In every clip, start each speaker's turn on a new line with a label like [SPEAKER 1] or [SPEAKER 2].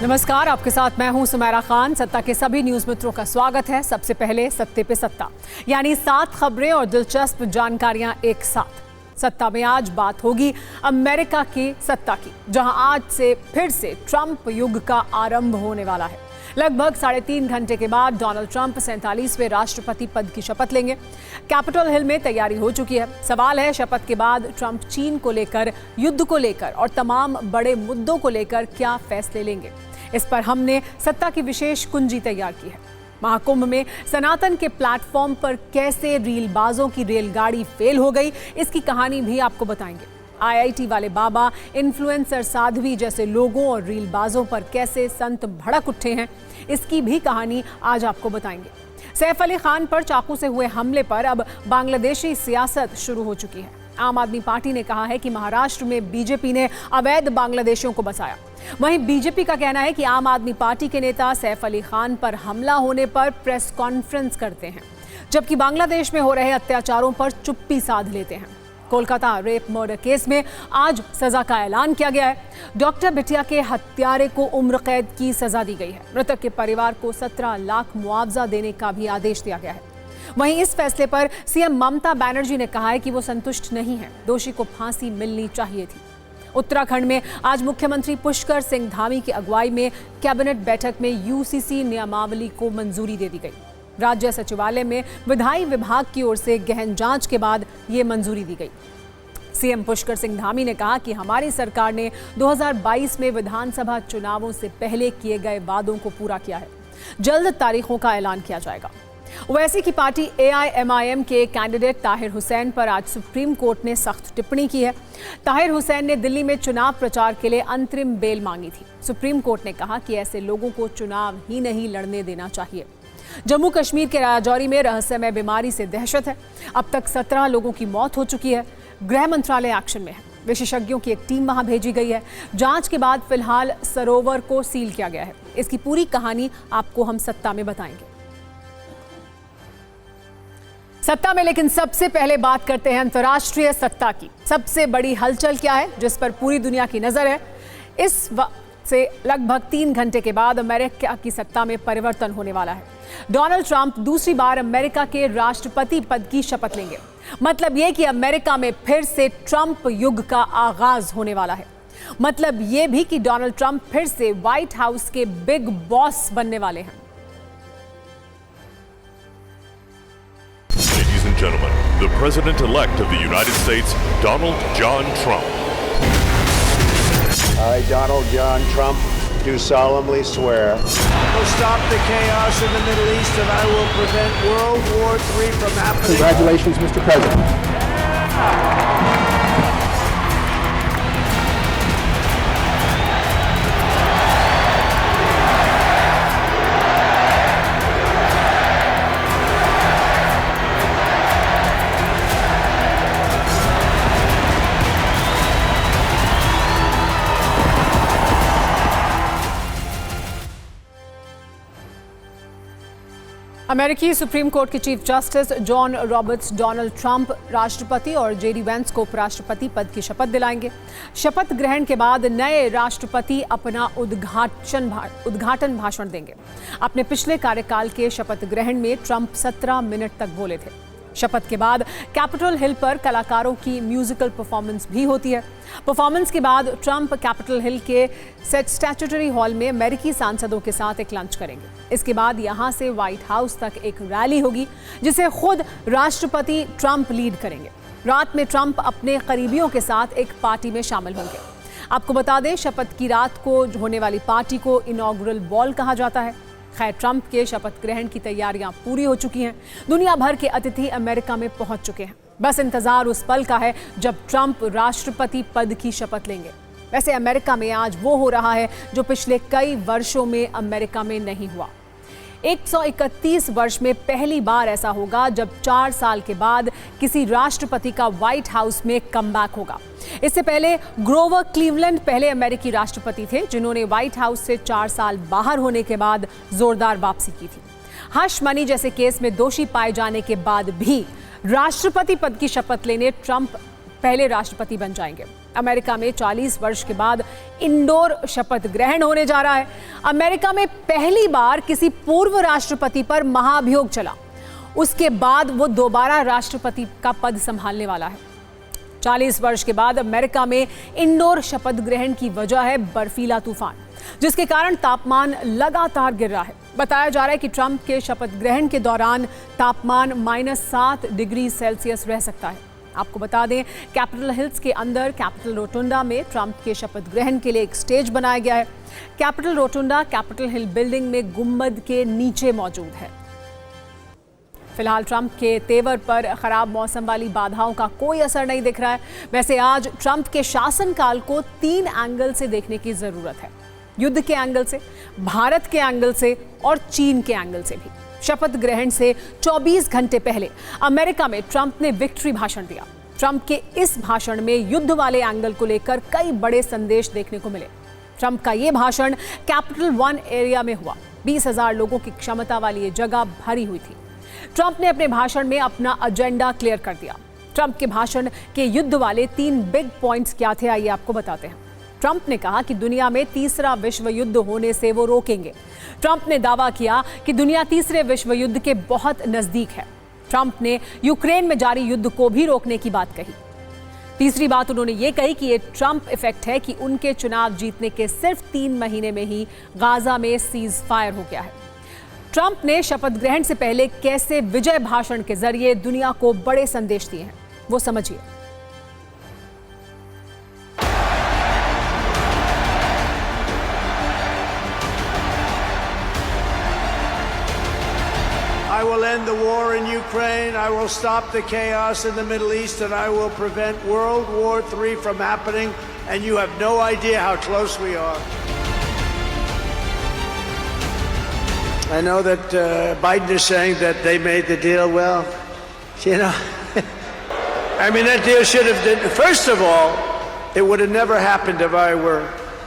[SPEAKER 1] नमस्कार, आपके साथ मैं हूं सुमेरा खान। सत्ता के सभी न्यूज मित्रों का स्वागत है। सबसे पहले सत्ते पे सत्ता, यानी 7 खबरें और दिलचस्प जानकारियां एक साथ। सत्ता में आज बात होगी अमेरिका की सत्ता की, जहां आज से फिर से ट्रंप युग का आरंभ होने वाला है। लगभग 3.5 घंटे के बाद डोनाल्ड ट्रंप 47वें राष्ट्रपति पद की शपथ लेंगे। कैपिटल हिल में तैयारी हो चुकी है। सवाल है, शपथ के बाद ट्रंप चीन को लेकर, युद्ध को लेकर और तमाम बड़े मुद्दों को लेकर क्या फैसले लेंगे। इस पर हमने सत्ता की विशेष कुंजी तैयार की है। महाकुंभ में सनातन के प्लेटफॉर्म पर कैसे रीलबाजों की रेलगाड़ी फेल हो गई, इसकी कहानी भी आपको बताएंगे। आईआईटी वाले बाबा, इन्फ्लुएंसर साध्वी जैसे लोगों और रीलबाजों पर कैसे संत भड़क उठे हैं, इसकी भी कहानी आज आपको बताएंगे। सैफ अली खान पर चाकू से हुए हमले पर अब बांग्लादेशी सियासत शुरू हो चुकी है। आम आदमी पार्टी ने कहा है कि महाराष्ट्र में बीजेपी ने अवैध बांग्लादेशियों को बचाया। वहीं बीजेपी का कहना है कि आम आदमी पार्टी के नेता सैफ अली खान पर हमला होने पर प्रेस कॉन्फ्रेंस करते हैं, जबकि बांग्लादेश में हो रहे अत्याचारों पर चुप्पी साध लेते हैं। कोलकाता रेप मर्डर केस में आज सजा का ऐलान किया गया है। डॉक्टर बिटिया के हत्यारे को उम्र कैद की सजा दी गई है। मृतक के परिवार को 17 लाख मुआवजा देने का भी आदेश दिया गया है। वहीं इस फैसले पर सीएम ममता बनर्जी ने कहा है कि वो संतुष्ट नहीं है, दोषी को फांसी मिलनी चाहिए थी। उत्तराखंड में आज मुख्यमंत्री पुष्कर सिंह धामी की अगुवाई में कैबिनेट बैठक में यूसीसी नियमावली को मंजूरी दे दी गई। राज्य सचिवालय में विधायी विभाग की ओर से गहन जांच के बाद ये मंजूरी दी गई। सीएम पुष्कर सिंह धामी ने कहा कि हमारी सरकार ने 2022 में विधानसभा चुनावों से पहले किए गए वादों को पूरा किया है। जल्द तारीखों का ऐलान किया जाएगा। ओवैसी की पार्टी एआईएमआईएम के कैंडिडेट ताहिर हुसैन पर आज सुप्रीम कोर्ट ने सख्त टिप्पणी की है। ताहिर हुसैन ने दिल्ली में चुनाव प्रचार के लिए अंतरिम बेल मांगी थी। सुप्रीम कोर्ट ने कहा कि ऐसे लोगों को चुनाव ही नहीं लड़ने देना चाहिए। जम्मू कश्मीर के राजौरी में रहस्यमय बीमारी से दहशत है। अब तक 17 लोगों की मौत हो चुकी है। गृह मंत्रालय एक्शन में है। विशेषज्ञों की एक टीम वहां भेजी गई है। जांच के बाद फिलहाल सरोवर को सील किया गया है। इसकी पूरी कहानी आपको हम सत्ता में बताएंगे। सत्ता में लेकिन सबसे पहले बात करते हैं अंतर्राष्ट्रीय सत्ता की। सबसे बड़ी हलचल क्या है जिस पर पूरी दुनिया की नजर है। इस वक्त से लगभग 3 घंटे के बाद अमेरिका की सत्ता में परिवर्तन होने वाला है। डोनाल्ड ट्रंप दूसरी बार अमेरिका के राष्ट्रपति पद की शपथ लेंगे। मतलब यह कि अमेरिका में फिर से ट्रंप युग का आगाज होने वाला है। मतलब यह भी कि डोनाल्ड ट्रंप फिर से व्हाइट हाउस के बिग बॉस बनने वाले हैं।
[SPEAKER 2] Ladies and gentlemen, the President-elect of the United States, Donald John Trump.
[SPEAKER 3] I, Donald John Trump, do solemnly swear.
[SPEAKER 4] I will stop the chaos in the Middle East and I will prevent World War III from happening.
[SPEAKER 3] Congratulations, Mr. President.
[SPEAKER 1] अमेरिकी supreme court के chief justice John Roberts Donald Trump राष्ट्रपति और JD Vance को उपराष्ट्रपति पद की शपथ दिलाएंगे। शपथ ग्रहण के बाद नए राष्ट्रपति अपना उद्घाटन भाषण देंगे। अपने पिछले कार्यकाल के शपथ ग्रहण में ट्रंप 17 मिनट तक बोले थे। शपथ के बाद कैपिटल हिल पर कलाकारों की म्यूजिकल परफॉर्मेंस भी होती है। परफॉर्मेंस के बाद ट्रंप कैपिटल हिल के स्टैट्यूटरी हॉल में अमेरिकी सांसदों के साथ एक लंच करेंगे। इसके बाद यहां से व्हाइट हाउस तक एक रैली होगी जिसे खुद राष्ट्रपति ट्रंप लीड करेंगे। रात में ट्रंप अपने करीबियों के साथ एक पार्टी में शामिल होंगे। आपको बता दें, शपथ की रात को होने वाली पार्टी को इनॉग्रल बॉल कहा जाता है। खैर, ट्रंप के शपथ ग्रहण की तैयारियां पूरी हो चुकी हैं। दुनिया भर के अतिथि अमेरिका में पहुंच चुके हैं। बस इंतजार उस पल का है जब ट्रंप राष्ट्रपति पद की शपथ लेंगे। वैसे अमेरिका में आज वो हो रहा है जो पिछले कई वर्षों में अमेरिका में नहीं हुआ। 131 वर्ष में पहली बार ऐसा होगा जब 4 साल के बाद किसी राष्ट्रपति का व्हाइट हाउस में कमबैक होगा। इससे पहले ग्रोवर क्लीवलैंड पहले अमेरिकी राष्ट्रपति थे जिन्होंने व्हाइट हाउस से 4 साल बाहर होने के बाद जोरदार वापसी की थी। हश मनी जैसे केस में दोषी पाए जाने के बाद भी राष्ट्रपति पद की शपथ लेने ट्रंप पहले राष्ट्रपति बन जाएंगे। अमेरिका में 40 वर्ष के बाद इंडोर शपथ ग्रहण होने जा रहा है। अमेरिका में पहली बार किसी पूर्व राष्ट्रपति पर महाभियोग चला, उसके बाद वो दोबारा राष्ट्रपति का पद संभालने वाला है। 40 वर्ष के बाद अमेरिका में इंडोर शपथ ग्रहण की वजह है बर्फीला तूफान, जिसके कारण तापमान लगातार गिर रहा है। बताया जा रहा है कि ट्रंप के शपथ ग्रहण के दौरान तापमान -7 डिग्री सेल्सियस रह सकता है। आपको बता दें, कैपिटल हिल्स के अंदर कैपिटल रोटुंडा में ट्रंप के शपथ ग्रहण के लिए एक स्टेज बनाया गया है। Capital rotunda Capitol Hill building में गुंबद के नीचे मौजूद है। फिलहाल ट्रंप के तेवर पर खराब मौसम वाली बाधाओं का कोई असर नहीं दिख रहा है। वैसे आज ट्रंप के शासनकाल को 3 एंगल से देखने की जरूरत है, युद्ध के एंगल से, भारत के एंगल से और चीन के एंगल से भी। शपथ ग्रहण से 24 घंटे पहले अमेरिका में ट्रंप ने विक्ट्री भाषण दिया। ट्रंप के इस भाषण में युद्ध वाले एंगल को लेकर कई बड़े संदेश देखने को मिले। ट्रंप का यह भाषण कैपिटल 1 एरिया में हुआ। 20,000 लोगों की क्षमता वाली ये जगह भरी हुई थी। ट्रंप ने अपने भाषण में अपना एजेंडा क्लियर कर दिया। ट्रंप के भाषण के युद्ध वाले 3 बिग पॉइंट्स क्या थे, आइए आपको बताते हैं। ट्रंप ने कहा कि दुनिया में तीसरा विश्व युद्ध होने से वो रोकेंगे। ट्रंप ने दावा किया कि दुनिया तीसरे विश्व युद्ध के बहुत नजदीक है। ट्रंप ने यूक्रेन में जारी युद्ध को भी रोकने की बात कही। तीसरी बात उन्होंने ये कही कि ये ट्रंप इफेक्ट है कि उनके चुनाव जीतने के सिर्फ 3 महीने में ही गाजा में सीज फायर हो गया है। ट्रंप ने शपथ ग्रहण से पहले कैसे विजय भाषण के जरिए दुनिया को बड़े संदेश दिए हैं, वो समझिए।
[SPEAKER 4] I will end the war in Ukraine. I will stop the chaos in the Middle East, and I will prevent World War III from happening. And you have no idea how close we are. I know that Biden is saying that they made the deal. Well, you know, I mean, that deal should have done. First of all, it would have never happened if I were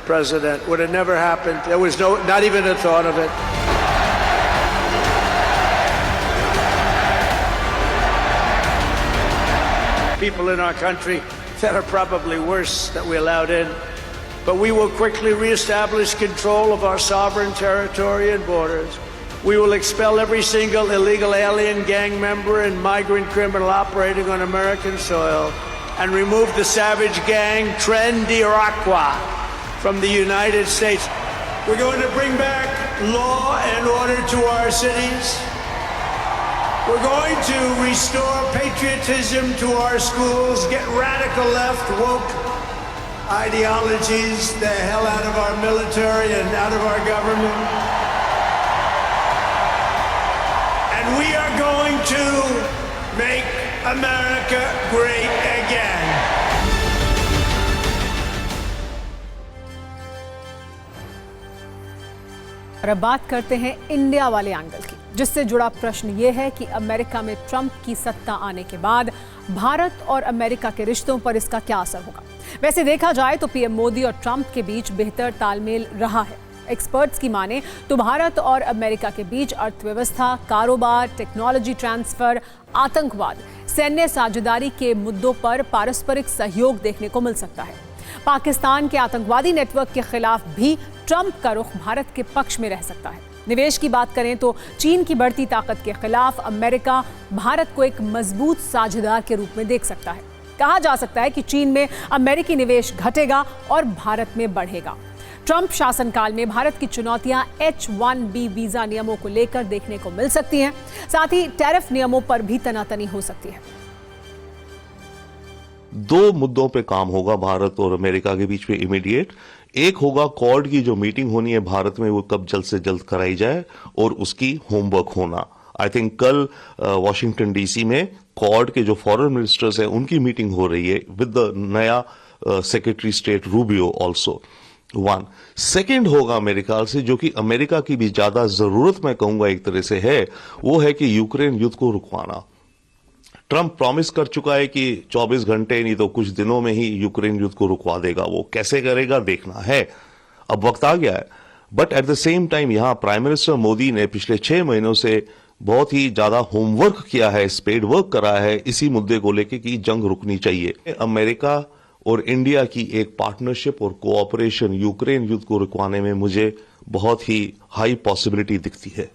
[SPEAKER 4] president. Would have never happened. There was not even a thought of it. People in our country that are probably worse that we allowed in. But we will quickly reestablish control of our sovereign territory and borders. We will expel every single illegal alien, gang member, and migrant criminal operating on American soil and remove the savage gang Tren de Aragua from the United States. We're going to bring back law and order to our cities. We're going to restore patriotism to our schools, get radical left, woke ideologies the hell out of our military and out of our government. And we are going to make America great again.
[SPEAKER 1] और अब बात करते हैं India वाले angle की, जिससे जुड़ा प्रश्न ये है कि अमेरिका में ट्रंप की सत्ता आने के बाद भारत और अमेरिका के रिश्तों पर इसका क्या असर होगा। वैसे देखा जाए तो पीएम मोदी और ट्रंप के बीच बेहतर तालमेल रहा है। एक्सपर्ट्स की माने तो भारत और अमेरिका के बीच अर्थव्यवस्था, कारोबार, टेक्नोलॉजी ट्रांसफर, आतंकवाद, सैन्य साझेदारी के मुद्दों पर पारस्परिक सहयोग देखने को मिल सकता है। पाकिस्तान के आतंकवादी नेटवर्क के खिलाफ भी ट्रंप का रुख भारत के पक्ष में रह सकता है। निवेश की बात करें तो चीन की बढ़ती ताकत के खिलाफ अमेरिका भारत को एक मजबूत साझेदार के रूप में देख सकता है। कहा जा सकता है कि चीन में अमेरिकी निवेश घटेगा और भारत में बढ़ेगा। ट्रंप शासनकाल में भारत की चुनौतियां H-1B वीजा नियमों को लेकर देखने को मिल सकती हैं। साथ ही टैरिफ नियमों पर भी तनातनी हो सकती है।
[SPEAKER 5] 2 मुद्दों पे काम होगा भारत और अमेरिका के बीच में इमीडिएट। एक होगा क्वाड की जो मीटिंग होनी है भारत में, वो कब जल्द से जल्द कराई जाए और उसकी होमवर्क होना। आई थिंक कल वॉशिंगटन डीसी में क्वाड के जो फॉरेन मिनिस्टर्स हैं उनकी मीटिंग हो रही है विद द नया secretary state Rubio also. 1 second होगा मेरे ख्याल से, जो कि अमेरिका की भी ज्यादा जरूरत मैं कहूंगा एक तरह से है, वो है कि यूक्रेन युद्ध को रुकवाना। ट्रंप प्रॉमिस कर चुका है कि 24 घंटे नहीं तो कुछ दिनों में ही यूक्रेन युद्ध को रुकवा देगा। वो कैसे करेगा देखना है, अब वक्त आ गया है। But at the same time यहां प्राइम मिनिस्टर मोदी ने पिछले 6 महीनों से बहुत ही ज्यादा होमवर्क किया है, स्पेड वर्क करा है इसी मुद्दे को लेकर कि जंग रुकनी चाहिए। अमेरिका और इंडिया की एक पार्टनरशिप और कोऑपरेशन यूक्रेन युद्ध को रुकवाने में मुझे बहुत ही हाई पॉसिबिलिटी दिखती है।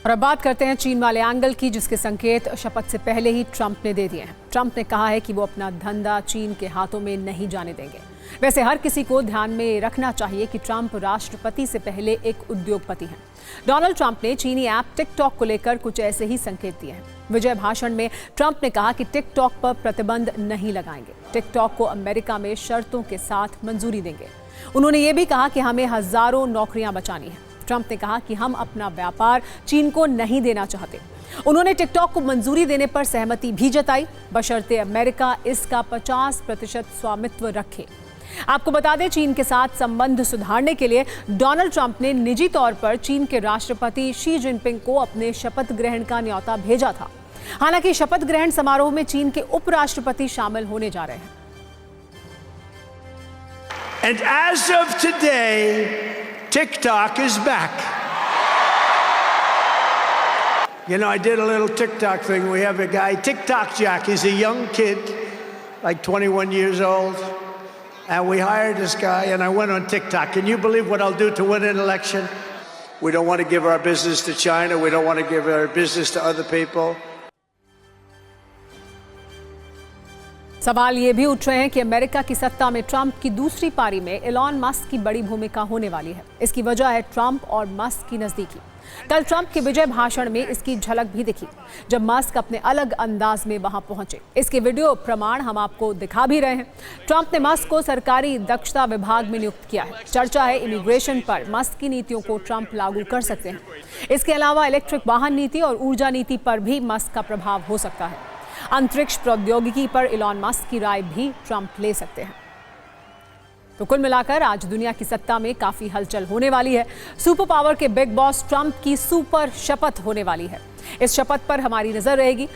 [SPEAKER 1] और अब बात करते हैं चीन वाले एंगल की, जिसके संकेत शपथ से पहले ही ट्रंप ने दे दिए हैं। ट्रंप ने कहा है कि वो अपना धंधा चीन के हाथों में नहीं जाने देंगे। वैसे हर किसी को ध्यान में रखना चाहिए कि ट्रंप राष्ट्रपति से पहले एक उद्योगपति हैं। डोनाल्ड ट्रंप ने चीनी ऐप टिकटॉक को लेकर कुछ ऐसे ही संकेत दिए हैं। विजय भाषण में ट्रंप ने कहा कि टिकटॉक पर प्रतिबंध नहीं लगाएंगे, टिकटॉक को अमेरिका में शर्तों के साथ मंजूरी देंगे। उन्होंने ये भी कहा कि हमें हजारों नौकरियां बचानी हैं। ट्रंप ने कहा कि हम अपना व्यापार चीन को नहीं देना चाहते। उन्होंने टिकटॉक को मंजूरी देने पर सहमति भी जताई, बशर्ते अमेरिका इसका 50% स्वामित्व रखे। आपको बता दें, चीन के साथ संबंध सुधारने के लिए डोनाल्ड ट्रंप ने निजी तौर पर चीन के राष्ट्रपति शी जिनपिंग को अपने शपथ ग्रहण का न्योता भेजा था। हालांकि शपथ ग्रहण समारोह में चीन के उपराष्ट्रपति शामिल होने जा रहे हैं।
[SPEAKER 4] And as of today, TikTok is back. You know, I did a little TikTok thing. We have a guy, TikTok Jack. He's a young kid, like 21 years old. And we hired this guy, and I went on TikTok. Can you believe what I'll do to win an election? We don't want to give our business to China. We don't want to give our business to other people.
[SPEAKER 1] सवाल ये भी उठ रहे हैं कि America की सत्ता में ट्रंप की दूसरी पारी में एलॉन मस्क की बड़ी भूमिका होने वाली है। इसकी वजह है ट्रंप और मस्क की नजदीकी। कल ट्रंप के विजय भाषण में इसकी झलक भी दिखी, जब मस्क अपने अलग अंदाज में वहां पहुंचे। इसके वीडियो प्रमाण हम आपको दिखा भी रहे हैं। ट्रंप ने मस्क को सरकारी दक्षता विभाग में नियुक्त किया है। चर्चा है इमिग्रेशन पर मस्क की नीतियों को ट्रंप लागू कर सकते हैं। इसके अलावा इलेक्ट्रिक वाहन नीति और ऊर्जा नीति पर भी मस्क का प्रभाव हो सकता है। अंतरिक्ष प्रौद्योगिकी पर इलॉन मस्क की राय भी ट्रंप ले सकते हैं। तो कुल मिलाकर आज दुनिया की सत्ता में काफी हलचल होने वाली है। सुपर पावर के बिग बॉस ट्रंप की सुपर शपथ होने वाली है। इस शपथ पर हमारी नजर रहेगी।